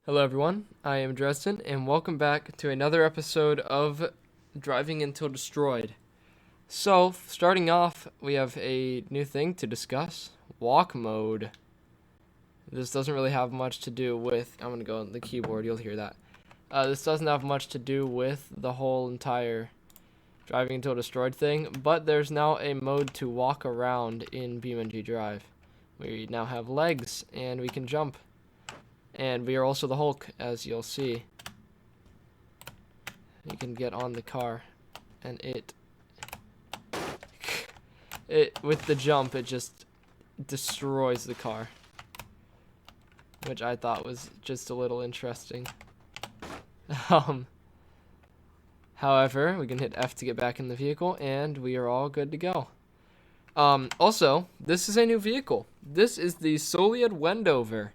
Hello everyone, I am Dresden, and welcome back to another episode of Driving Until Destroyed. So, starting off, we have a new thing to discuss, walk mode. This doesn't really have much to do with, I'm going to go on the keyboard, you'll hear that. This doesn't have much to do with the whole entire Driving Until Destroyed thing, but there's now a mode to walk around in BeamNG.drive. We now have legs, and we can jump. And we are also the Hulk, as you'll see. You can get on the car, and it with the jump, it just destroys the car, which I thought was just a little interesting. However, we can hit F to get back in the vehicle, and we are all good to go. Also, this is a new vehicle. This is the Solead Wendover.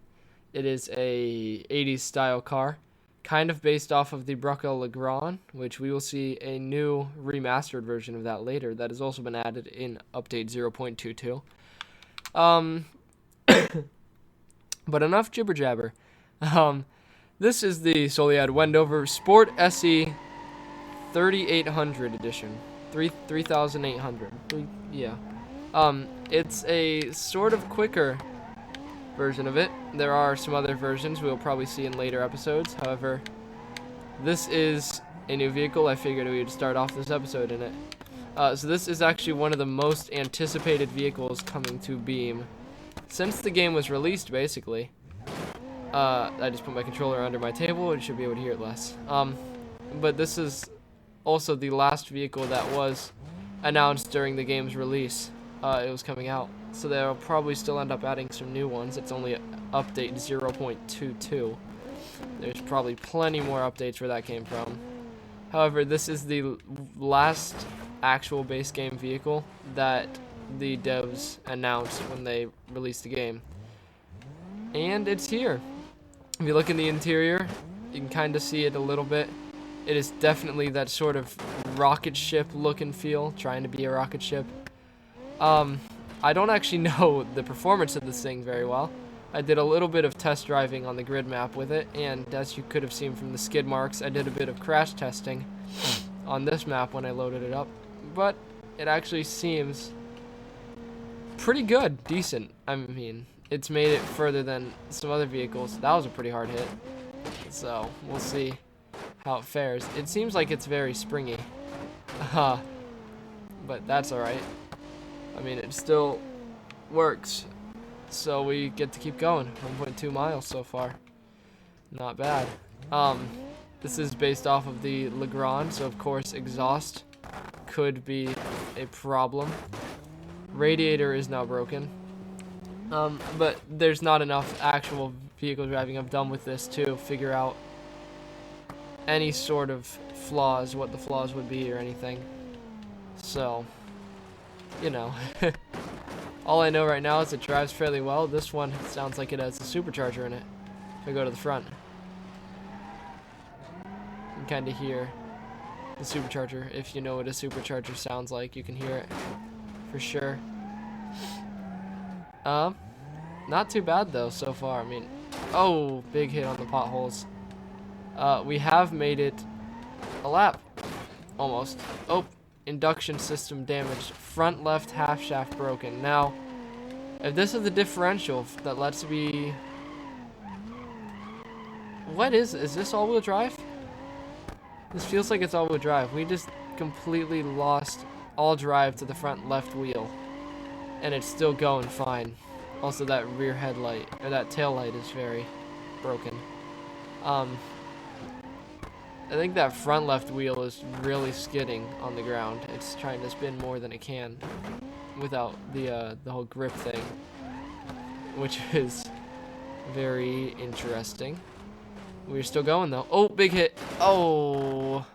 It is a 80s style car, kind of based off of the Bruckle Legrand, which we will see a new remastered version of that later. That has also been added in update 0.22. But enough jibber jabber. This is the Solead Wendover Sport SE 3800 edition. 3800. Yeah. It's a sort of quicker version of it. There are some other versions we'll probably see in later episodes. However, this is a new vehicle. I figured we would start off this episode in it. So this is actually one of the most anticipated vehicles coming to Beam since the game was released, basically. I just put my controller under my table and should be able to hear it less. But this is also the last vehicle that was announced during the game's release. It was coming out. So they'll probably still end up adding some new ones. It's only update 0.22. There's probably plenty more updates where that came from. However, this is the last actual base game vehicle that the devs announced when they released the game. And it's here. If you look in the interior, you can kind of see it a little bit. It is definitely that sort of rocket ship look and feel, trying to be a rocket ship. I don't actually know the performance of this thing very well. I did a little bit of test driving on the grid map with it, and as you could have seen from the skid marks, I did a bit of crash testing on this map when I loaded it up. But it actually seems pretty good, decent. I mean, it's made it further than some other vehicles. That was a pretty hard hit. So, we'll see how it fares. It seems like it's very springy. But that's alright. I mean, it still works, so we get to keep going. 1.2 miles so far. Not bad. This is based off of the Legrand, so of course exhaust could be a problem. Radiator is now broken. But there's not enough actual vehicle driving I've done with this to figure out any sort of flaws, what the flaws would be or anything. So, you know, all I know right now is it drives fairly well. This one sounds like it has a supercharger in it. If I go to the front, you can kind of hear the supercharger. If you know what a supercharger sounds like, you can hear it for sure. Not too bad though so far. I mean, oh, big hit on the potholes. We have made it a lap, almost. Oh. Induction system damaged. Front left half shaft broken. Now, if this is the differential that lets me... What is this all-wheel drive? This feels like it's all-wheel drive. We just completely lost all drive to the front left wheel. And it's still going fine. Also, that rear headlight, or that tail light is very broken. I think that front left wheel is really skidding on the ground. It's trying to spin more than it can without the whole grip thing, which is very interesting. We're still going though. Oh, big hit. Oh,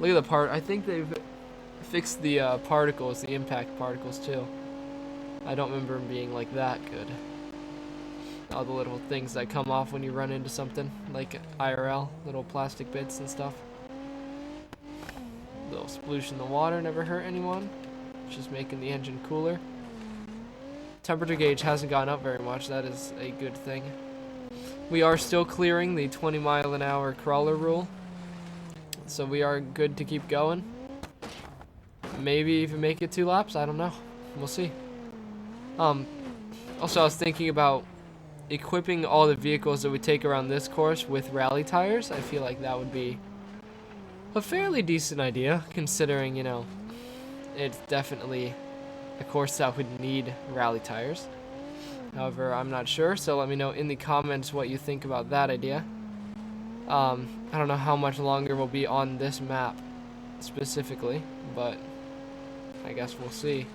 look at the part. I think they've fixed the particles, the impact particles too. I don't remember them being like that good. All the little things that come off when you run into something, like IRL, little plastic bits and stuff. Little sploosh in the water never hurt anyone. Just making the engine cooler. Temperature gauge hasn't gone up very much. That is a good thing. We are still clearing the 20-mile-an-hour crawler rule, so we are good to keep going. Maybe even make it 2 laps. I don't know. We'll see. Also, I was thinking about equipping all the vehicles that we take around this course with rally tires. I feel like that would be a fairly decent idea, considering, you know, it's definitely a course that would need rally tires. However, I'm not sure, so let me know in the comments what you think about that idea. I don't know how much longer we'll be on this map specifically, but I guess we'll see.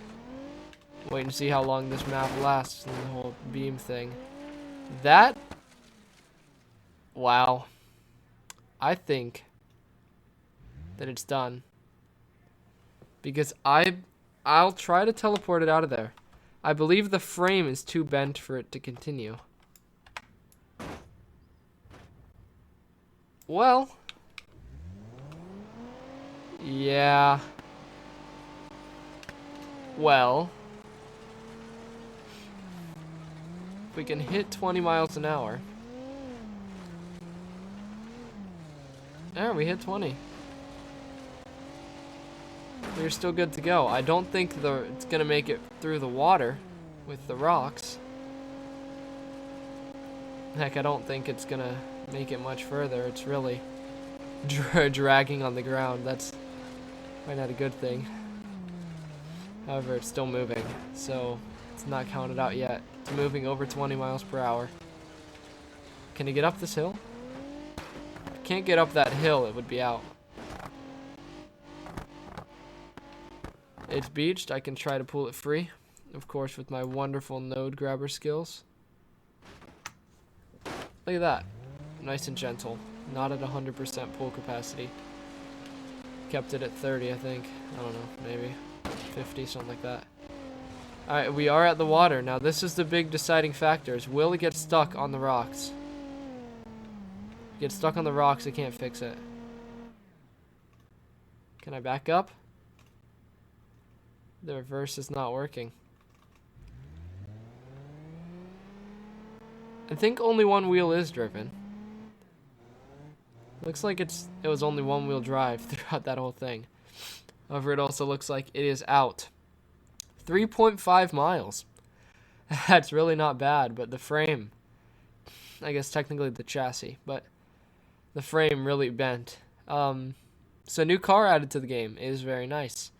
Wait and see how long this map lasts and the whole beam thing. That, wow. I think that it's done. Because I'll try to teleport it out of there. I believe the frame is too bent for it to continue. Well, yeah. Well, we can hit 20 miles an hour. There, we hit 20. We're still good to go. I don't think it's gonna make it through the water with the rocks. Heck, I don't think it's gonna make it much further. It's really dragging on the ground. That's probably not a good thing. However, it's still moving, so it's not counted out yet. It's moving over 20 miles per hour. Can it get up this hill? If it can't get up that hill, it would be out. It's beached. I can try to pull it free, of course, with my wonderful node grabber skills. Look at that. Nice and gentle. Not at 100% pull capacity. Kept it at 30, I think. I don't know, maybe 50, something like that. Alright, we are at the water. Now, this is the big deciding factors. Will it get stuck on the rocks? Get stuck on the rocks, I can't fix it. Can I back up? The reverse is not working. I think only one wheel is driven. Looks like it was only one-wheel drive throughout that whole thing. However, it also looks like it is out. 3.5 miles. That's really not bad, but the frame, I guess technically the chassis, but the frame really bent. So new car added to the game is very nice.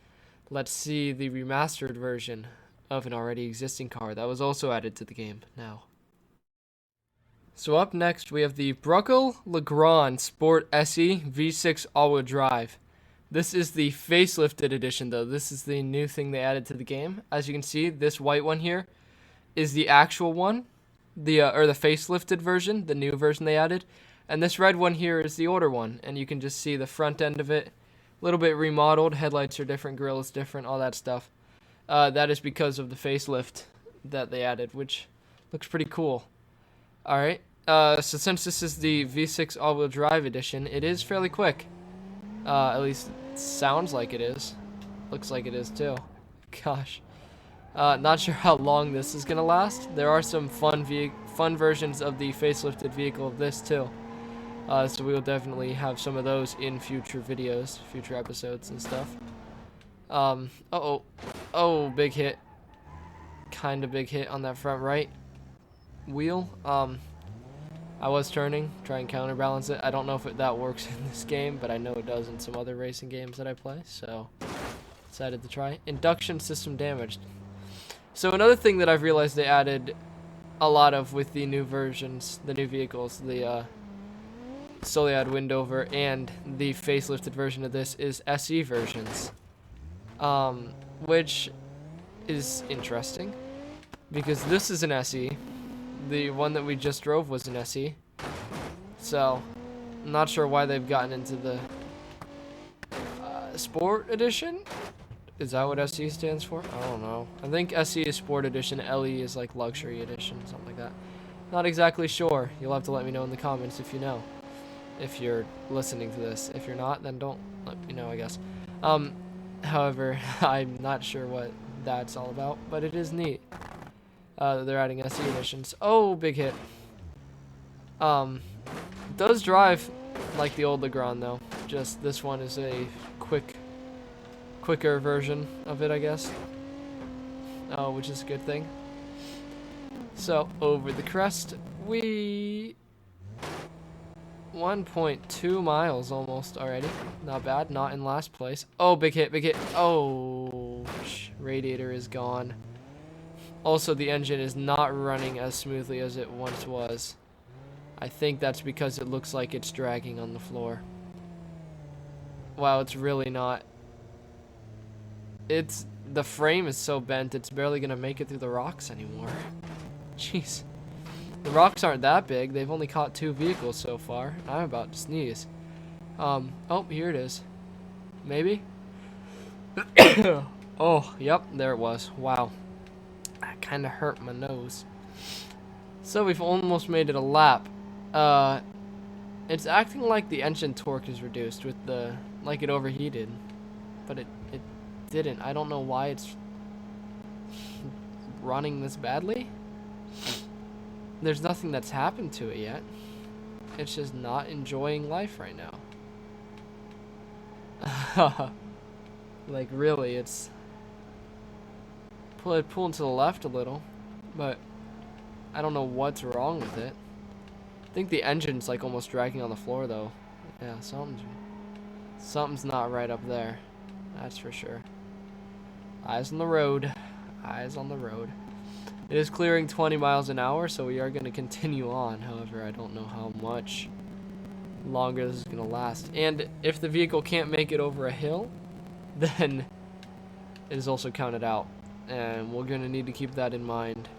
Let's see the remastered version of an already existing car that was also added to the game now. So up next we have the Bruckle Legrand Sport SE V6 all-wheel drive. This is the facelifted edition though. This is the new thing they added to the game. As you can see, this white one here is the actual one, or the facelifted version, the new version they added. And this red one here is the older one, and you can just see the front end of it. A little bit remodeled, headlights are different, grill is different, all that stuff. That is because of the facelift that they added, which looks pretty cool. Alright, so since this is the V6 all-wheel drive edition, it is fairly quick. At least it sounds like it is. Looks like it is too. Gosh. Not sure how long this is going to last. There are some fun versions of the facelifted vehicle of this too. So we will definitely have some of those in future videos, future episodes and stuff. Oh, big hit. Kind of big hit on that front right wheel. I was turning, try and counterbalance it. I don't know if that works in this game, but I know it does in some other racing games that I play, so decided to try. Induction system damaged. So another thing that I've realized they added a lot of with the new versions, the new vehicles, the Solead Windover and the facelifted version of this is SE versions, which is interesting because this is an SE. The one that we just drove was an SE, so I'm not sure why they've gotten into the Sport Edition. Is that what SE stands for? I don't know. I think SE is Sport Edition, LE is like Luxury Edition, something like that. Not exactly sure. You'll have to let me know in the comments if you know. If you're listening to this. If you're not, then don't let me know, I guess. However, I'm not sure what that's all about, but it is neat. They're adding SE editions. Oh, big hit. It does drive like the old Legrand though. Just this one is a quicker version of it, I guess. Which is a good thing. So over the crest, we 1.2 miles almost already. Not bad. Not in last place. Oh, big hit, big hit. Oh, radiator is gone. Also, the engine is not running as smoothly as it once was. I think that's because it looks like it's dragging on the floor. Wow, it's really not. The frame is so bent, it's barely gonna make it through the rocks anymore. Jeez. The rocks aren't that big. They've only caught 2 vehicles so far. I'm about to sneeze. Oh, here it is. Maybe? Oh, yep, there it was. Wow. That kind of hurt my nose. So we've almost made it a lap. It's acting like the engine torque is reduced with like it overheated. But it didn't. I don't know why it's running this badly. There's nothing that's happened to it yet. It's just not enjoying life right now. Like really, it's pulling to the left a little, but I don't know what's wrong with it. I think the engine's like almost dragging on the floor though. Yeah, something's not right up there. That's for sure. Eyes on the road. Eyes on the road. It is clearing 20 miles an hour, so we are going to continue on. However, I don't know how much longer this is going to last. And if the vehicle can't make it over a hill, then it is also counted out. And we're going to need to keep that in mind,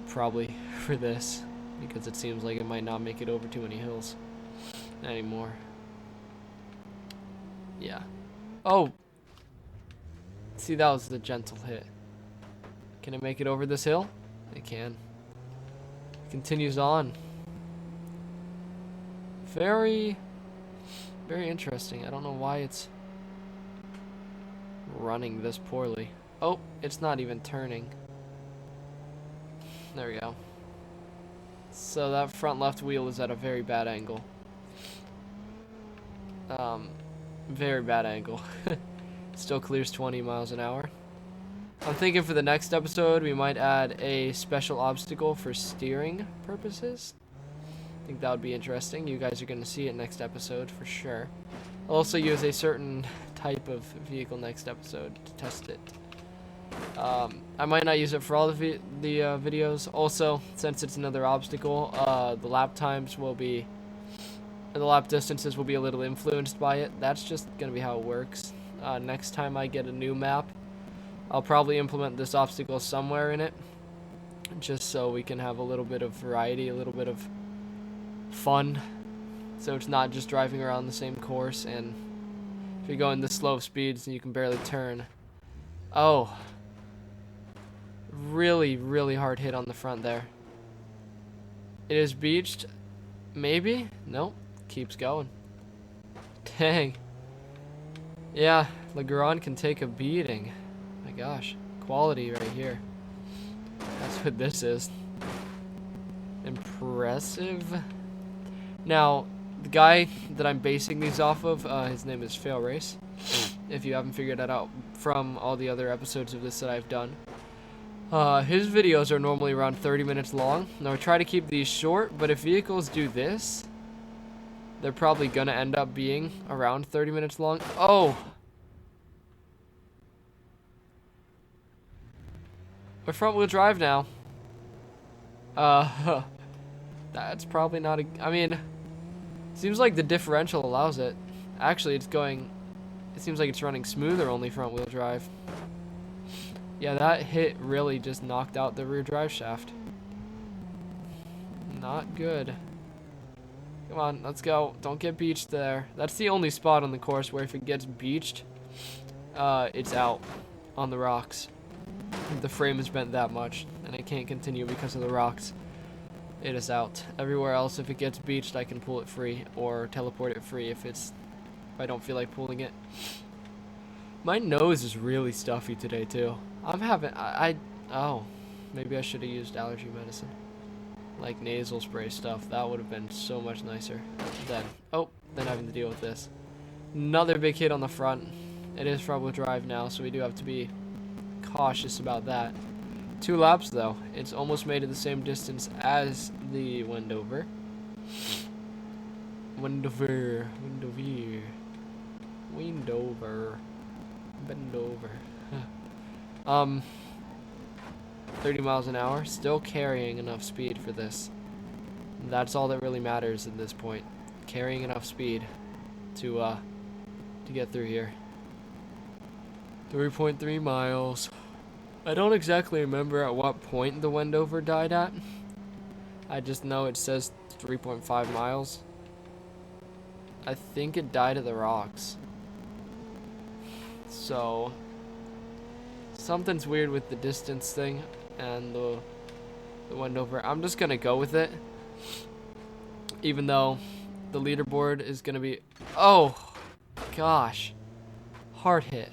probably, for this. Because it seems like it might not make it over too many hills anymore. Yeah. Oh! See, that was the gentle hit. Can it make it over this hill? It can. It continues on. Very, very interesting. I don't know why it's running this poorly. Oh, it's not even turning. There we go. So that front left wheel is at a very bad angle. Very bad angle. Still clears 20 miles an hour. I'm thinking for the next episode, we might add a special obstacle for steering purposes. I think that would be interesting. You guys are going to see it next episode for sure. I'll also use a certain type of vehicle next episode to test it. I might not use it for all the videos. Also, since it's another obstacle, the lap distances will be a little influenced by it. That's just going to be how it works. Next time I get a new map, I'll probably implement this obstacle somewhere in it, just so we can have a little bit of variety, a little bit of fun, so it's not just driving around the same course. And if you're going this slow of speeds and you can barely turn. Oh, really, really hard hit on the front there. It is beached, maybe? Nope, keeps going. Dang. Yeah, Legrand can take a beating. My gosh, quality right here. That's what this is. Impressive. Now, the guy that I'm basing these off of, his name is Fail Race. If you haven't figured that out from all the other episodes of this that I've done. His videos are normally around 30 minutes long. Now I try to keep these short, but if vehicles do this, they're probably gonna end up being around 30 minutes long. Oh! We're front wheel drive now. That's probably not a, I mean, seems like the differential allows it. Actually, it seems like it's running smoother only front wheel drive. Yeah, that hit really just knocked out the rear drive shaft. Not good. Come on, let's go. Don't get beached there. That's the only spot on the course where if it gets beached, it's out on the rocks. The frame is bent that much, and it can't continue because of the rocks. It is out. Everywhere else, if it gets beached, I can pull it free or teleport it free if I don't feel like pulling it. My nose is really stuffy today too. I'm having oh, maybe I should have used allergy medicine. like nasal spray stuff. That would have been so much nicer than having to deal with this. Another big hit on the front. It is front wheel drive now, so we do have to be cautious about that. 2 laps though. It's almost made it the same distance as the Wendover. Wendover. Bend over. 30 miles an hour. Still carrying enough speed for this. That's all that really matters at this point. Carrying enough speed to get through here. 3.3 miles. I don't exactly remember at what point the Wendover died at. I just know it says 3.5 miles. I think it died at the rocks. So something's weird with the distance thing and the Wendover. I'm just gonna go with it, even though the leaderboard is gonna be, oh gosh, hard hit.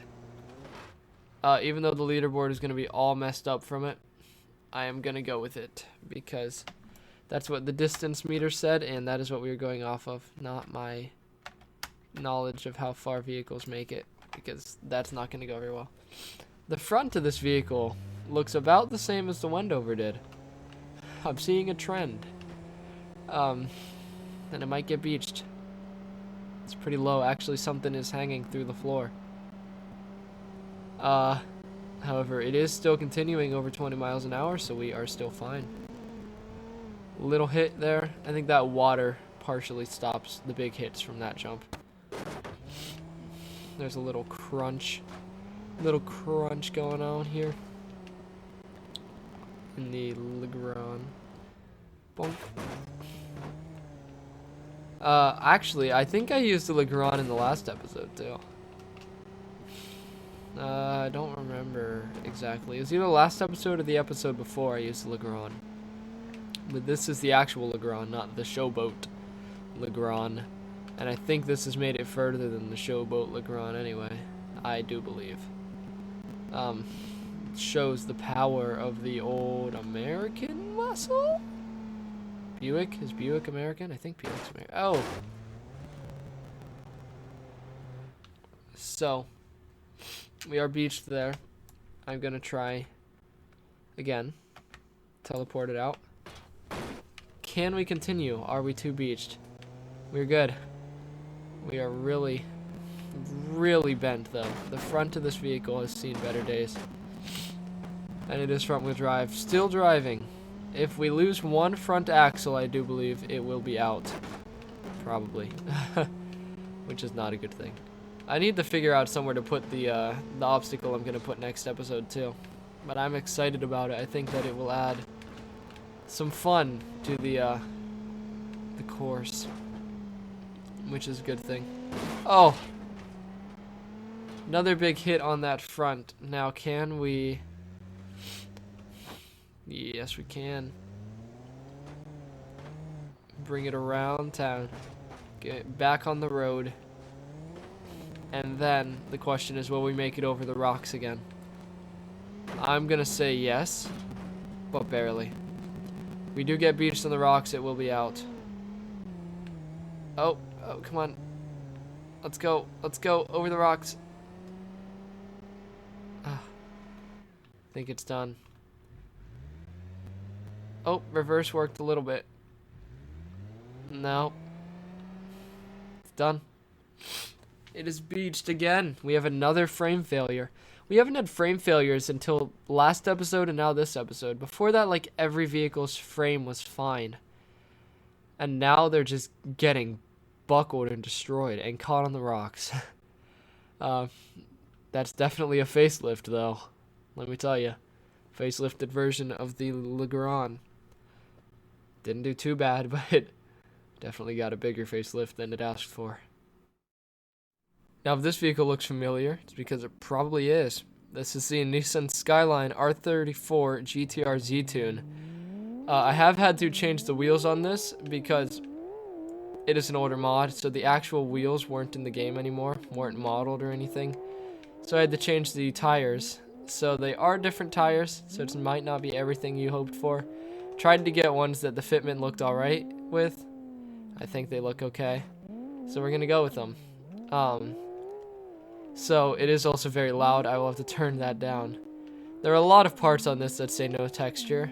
Even though the leaderboard is gonna be all messed up from it, I am gonna go with it because that's what the distance meter said, and that is what we were going off of, not my knowledge of how far vehicles make it, because that's not gonna go very well. The front of this vehicle looks about the same as the Wendover did. I'm seeing a trend. And it might get beached. It's pretty low. Actually, something is hanging through the floor. However, it is still continuing over 20 miles an hour, so we are still fine. Little hit there. I think that water partially stops the big hits from that jump. There's a little crunch. Little crunch going on here. In the Legrand. Bonk. Actually, I think I used the Legrand in the last episode, too. I don't remember exactly. It was either the last episode or the episode before I used the Legrand. But this is the actual Legrand, not the showboat Legrand. And I think this has made it further than the showboat Legrand anyway. I do believe. Shows the power of the old American muscle? Buick? Is Buick American? I think Buick's American. Oh! So, we are beached there. I'm gonna try again. Teleport it out. Can we continue? Are we too beached? We're good. We are really bent though. The front of this vehicle has seen better days. And it is front wheel drive. Still driving. If we lose one front axle, I do believe it will be out. Probably. Which is not a good thing. I need to figure out somewhere to put the obstacle I'm going to put next episode too. But I'm excited about it. I think that it will add some fun to the course. Which is a good thing. Oh! Another big hit on that front. Now can we... Yes, we can. Bring it around town. Get back on the road. And then the question is, will we make it over the rocks again? I'm gonna say yes, but barely. We do get beached on the rocks, it will be out. Oh, come on. Let's go over the rocks. I think it's done. Oh, reverse worked a little bit. No. It's done. It is beached again. We have another frame failure. We haven't had frame failures until last episode and now this episode. Before that, like, every vehicle's frame was fine. And now they're just getting buckled and destroyed and caught on the rocks. That's definitely a facelift, though. Let me tell you. Facelifted version of the Legrand. Didn't do too bad, but definitely got a bigger facelift than it asked for. Now, if this vehicle looks familiar, it's because it probably is. This is the Nissan Skyline R34 GTR Z-Tune. I have had to change the wheels on this because it is an older mod, so the actual wheels weren't in the game anymore, weren't modeled or anything. So I had to change the tires. So they are different tires, so it might not be everything you hoped for. tried to get ones that the fitment looked alright with. I think they look okay. So we're going to go with them. So it is also very loud. I will have to turn that down. There are a lot of parts on this that say no texture.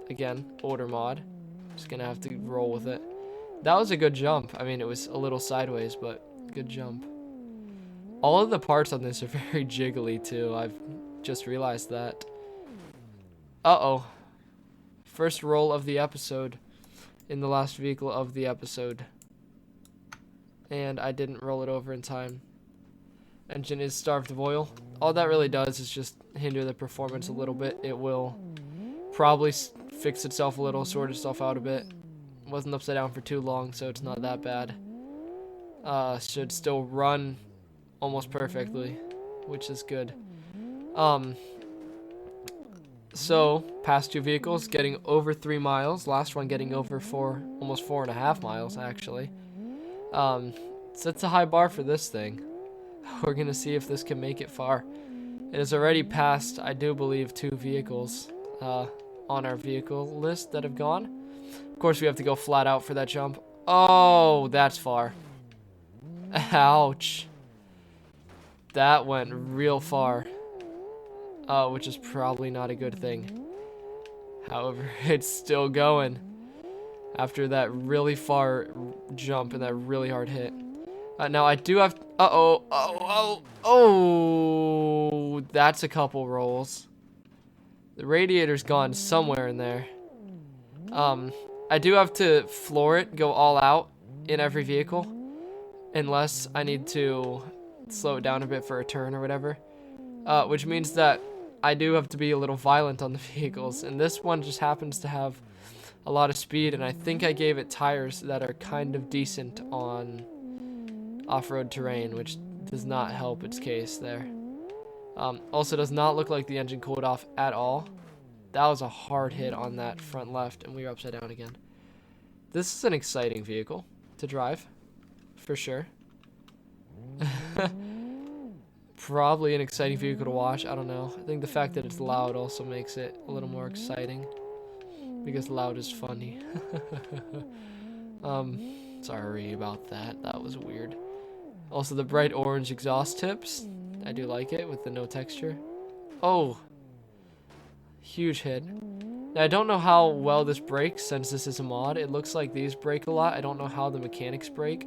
Again, older mod. Just going to have to roll with it. That was a good jump. I mean, it was a little sideways, but good jump. All of the parts on this are very jiggly, too. I've just realized that. Uh-oh. First roll of the episode in the last vehicle of the episode. And I didn't roll it over in time. Engine is starved of oil. All that really does is just hinder the performance a little bit. It will probably fix itself a little, sort itself out a bit. Wasn't upside down for too long, so it's not that bad. Should still run almost perfectly, which is good. So past two vehicles getting over 3 miles. Last one getting over almost 4.5 miles actually. Sets a high bar for this thing. We're gonna see if this can make it far. It has already passed, I do believe, 2 vehicles on our vehicle list that have gone. Of course, we have to go flat out for that jump. Oh, that's far. Ouch. That went real far. Which is probably not a good thing. However, it's still going after that really far jump and that really hard hit. Now I do have, oh, that's a couple rolls. The radiator's gone somewhere in there. I do have to floor it, go all out in every vehicle, unless I need to slow it down a bit for a turn or whatever. Which means that I do have to be a little violent on the vehicles, and this one just happens to have a lot of speed, and I think I gave it tires that are kind of decent on off-road terrain, which does not help its case there. Also does not look like the engine cooled off at all. That was a hard hit on that front left, and we were upside down again. This is an exciting vehicle to drive, for sure. Probably an exciting vehicle to watch. I don't know. I think the fact that it's loud also makes it a little more exciting, because loud is funny. Sorry about that. That was weird. Also, the bright orange exhaust tips. I do like it with the no texture. Oh, huge hit. Now, I don't know how well this brakes since this is a mod. It looks like these brake a lot. I don't know how the mechanics brake.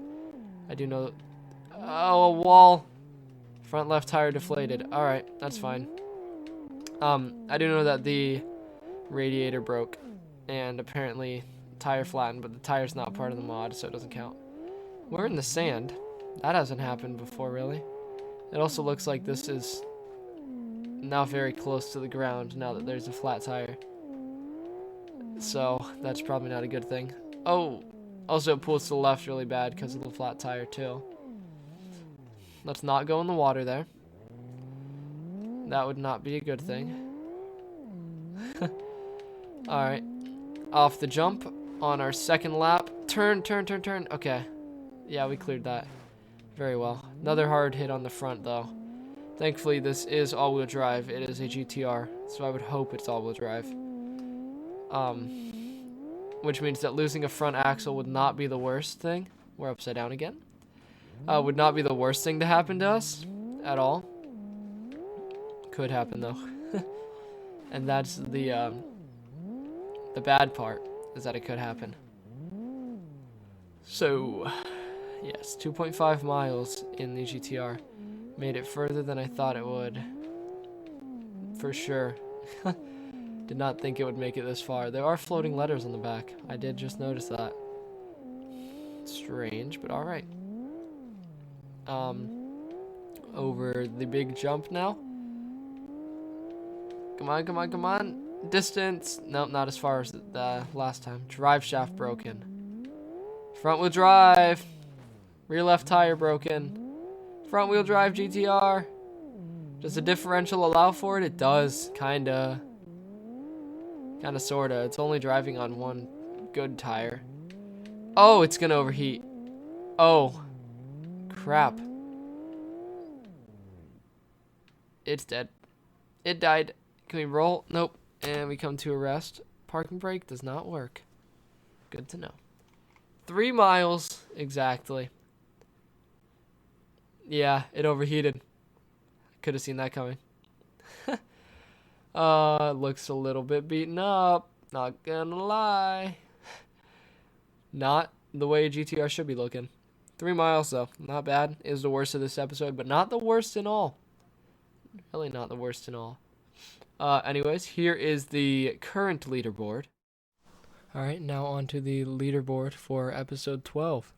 I do know. Oh, a wall. Front left tire deflated. Alright, that's fine. I do know that the radiator broke. And apparently tire flattened, but the tire's not part of the mod, so it doesn't count. We're in the sand. That hasn't happened before, really. It also looks like this is now very close to the ground now that there's a flat tire. So that's probably not a good thing. Oh, also it pulls to the left really bad because of the flat tire too. Let's not go in the water there. That would not be a good thing. Alright. Off the jump on our second lap. Turn, turn, turn, turn. Okay. Yeah, we cleared that. Very well. Another hard hit on the front, though. Thankfully, this is all-wheel drive. It is a GTR, so I would hope it's all-wheel drive. Which means that losing a front axle would not be the worst thing. We're upside down again. Would not be the worst thing to happen to us at all. Could happen, though. And that's the bad part, is that it could happen. So, yes, 2.5 miles in the GTR. Made it further than I thought it would. For sure. Did not think it would make it this far. There are floating letters on the back. I did just notice that. Strange, but alright. Over the big jump now. Come on, come on, come on. Distance. Nope, not as far as the last time. Drive shaft broken. Front wheel drive. Rear left tire broken. Front wheel drive GTR. Does the differential allow for it? It does, kinda. Kinda, sorta. It's only driving on one good tire. Oh, it's gonna overheat. Oh. Crap. It's dead. It died. Can we roll? Nope. And we come to a rest. parking brake does not work. Good to know. 3 miles exactly. Yeah, it overheated. Could have seen that coming. Looks a little bit beaten up. Not gonna lie. Not the way a GTR should be looking. 3 miles though, not bad. Is the worst of this episode, but not the worst in all. Really not the worst in all. Anyways, here is the current leaderboard. Alright, now on to the leaderboard for episode 12.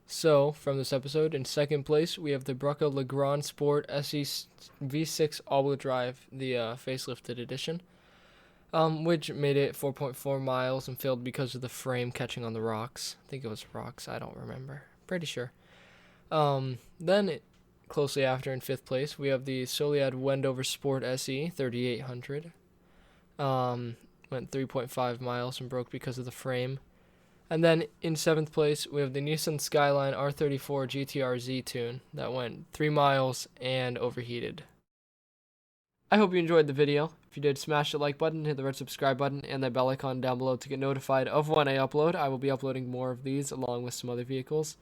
So, from this episode, in second place, we have the Brucco Legrand Sport SE V6 all-wheel drive, the facelifted edition, which made it 4.4 miles and failed because of the frame catching on the rocks. I think it was rocks, I don't remember. Pretty sure. Closely after, in fifth place, we have the Solead Wendover Sport SE 3800. Went 3.5 miles and broke because of the frame. And then in seventh place, we have the Nissan Skyline R34 GTR Z-Tune that went 3 miles and overheated. I hope you enjoyed the video. If you did, smash the like button, hit the red subscribe button, and the bell icon down below to get notified of when I upload. I will be uploading more of these along with some other vehicles.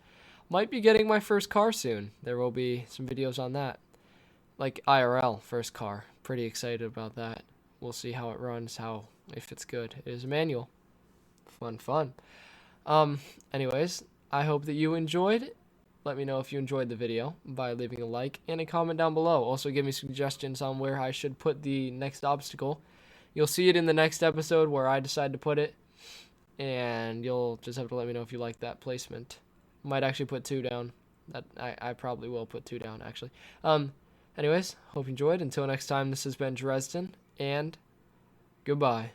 Might be getting my first car soon. There will be some videos on that. Like IRL, first car. Pretty excited about that. We'll see how it runs, if it's good. It is a manual. Fun. Anyways, I hope that you enjoyed. Let me know if you enjoyed the video by leaving a like and a comment down below. Also, give me suggestions on where I should put the next obstacle. You'll see it in the next episode where I decide to put it, and you'll just have to let me know if you like that placement. Might actually put 2 down. I probably will put 2 down, actually. Anyways, hope you enjoyed. Until next time, this has been Dresden, and goodbye.